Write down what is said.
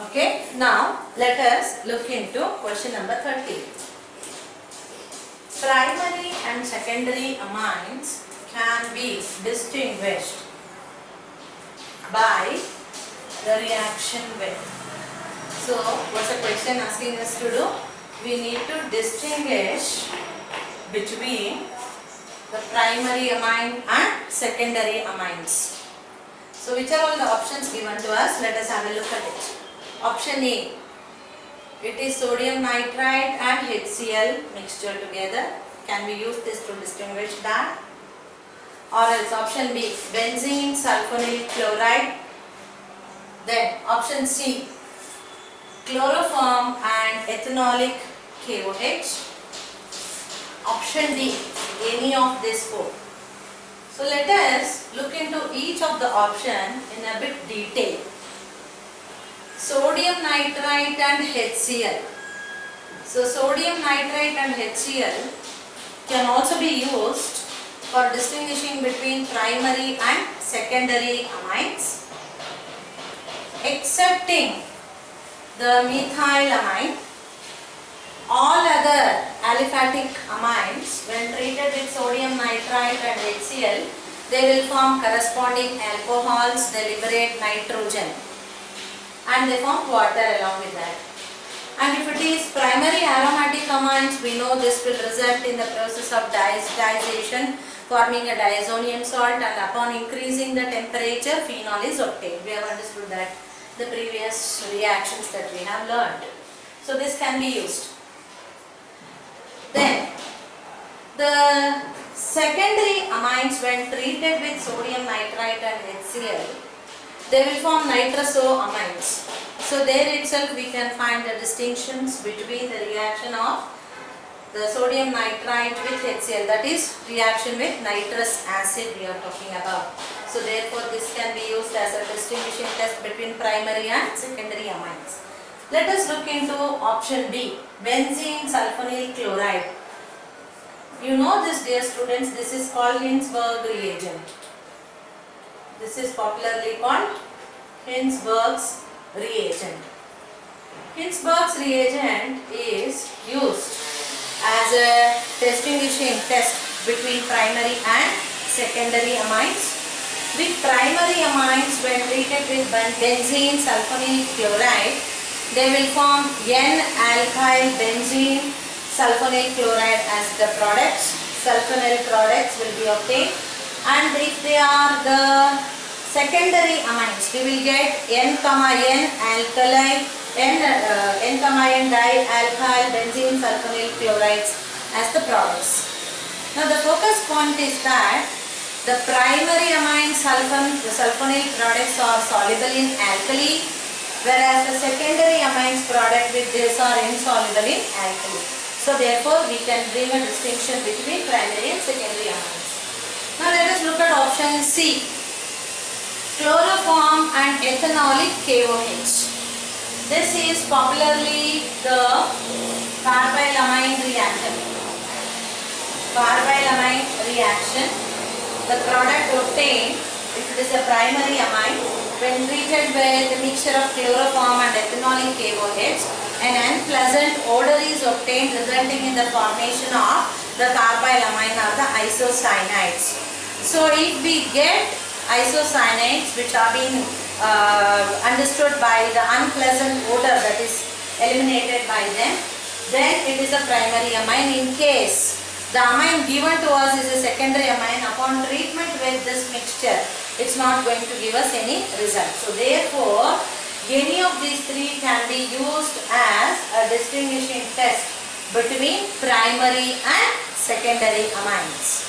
Okay, now let us look into question number 30. Primary and secondary amines can be distinguished by the reaction with. So, what's the question asking us to do? We need to distinguish between the primary amine and secondary amines. So, which are all the options given to us? Let us have a look at it. Option A, it is sodium nitrite and HCl mixture together. Can we use this to distinguish that? Or else option B, benzene sulfonyl chloride. Then option C, chloroform and ethanolic KOH. Option D, any of these four. So let us look into each of the option in a bit detail. Sodium nitrite and HCl. So sodium nitrite and HCl can also be used for distinguishing between primary and secondary amines, excepting the methylamine. All other aliphatic amines, when treated with sodium nitrite and HCl, they will form corresponding alcohols, they liberate nitrogen and they form water along with that. And if it is primary aromatic amines, we know this will result in the process of diazotization, forming a diazonium salt, and upon increasing the temperature, phenol is obtained. We have understood that the previous reactions that we have learned. So this can be used. Then the secondary amines, when treated with sodium nitrite and HCl, they will form nitrosoamines. So there itself we can find the distinctions between the reaction of the sodium nitrite with HCl, that is reaction with nitrous acid we are talking about. So therefore this can be used as a distinguishing test between primary and secondary amines. Let us look into option B, benzene sulfonyl chloride. You know this, dear students, this is called Hinsberg reagent. This is popularly called Hinsberg's reagent. Hinsberg's reagent is used as a distinguishing test between primary and secondary amines. With primary amines, when treated with benzene sulfonyl chloride, they will form N-alkyl benzene sulfonyl chloride as the products. Sulfonyl products will be obtained, and if they are the secondary amines, we will get N, N alkali, N dialkyl benzene sulfonyl chlorides as the products. Now the focus point is that the primary amine sulfonyl products are soluble in alkali, whereas the secondary amines product with this are insoluble in alkali. So therefore we can bring a distinction between primary and secondary amines. Now let us look at option C, chloroform and ethanolic KOH. This is popularly the carbylamine reaction. Carbylamine reaction, the product obtained, if it is a primary amine, when treated with a mixture of chloroform and ethanolic KOH, an unpleasant odor is obtained, resulting in the formation of the carbylamine or the isocyanides. So if we get isocyanides which are being understood by the unpleasant odor that is eliminated by them, then it is a primary amine. In case the amine given to us is a secondary amine, upon treatment with this mixture, it's not going to give us any result. So therefore, any of these three can be used as a distinguishing test between primary and secondary amines.